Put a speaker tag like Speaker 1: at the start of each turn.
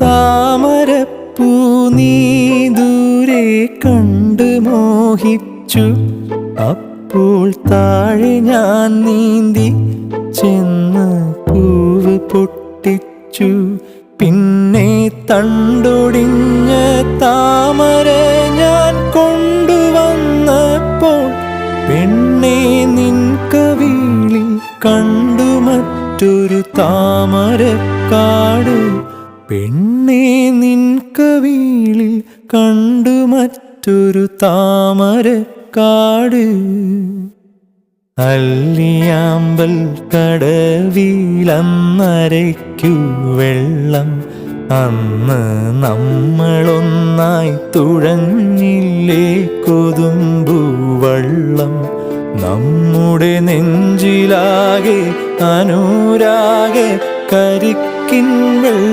Speaker 1: താമരപ്പൂ നീ ദൂരെ കണ്ട് മോഹിച്ചു. അപ്പോൾ താഴെ ഞാൻ നീന്തി ചെന്ന് പൂവ് പൊട്ടിച്ചു. പിന്നെ തണ്ടൊടിഞ്ഞ താമര ഞാൻ കൊണ്ടുവന്നപ്പോൾ പെണ്ണെ നിൻ കവിളിൽ കണ്ടു മറ്റൊരു താമരക്കാട്. പെണ്ണെ നിൻ കവിളിൽ കണ്ടു മറ്റൊരു താമരക്കാട്. അല്ലിയാമ്പൽ കടവിലന്നരയ്ക്കു വെള്ളം. അന്ന് നമ്മളൊന്നായി തുഴഞ്ഞില്ലേ കൊതുമ്പുവള്ളം. നമ്മുടെ നെഞ്ചിലാകെ അനുരാഗ കരിക്കിൻ വെള്ളം.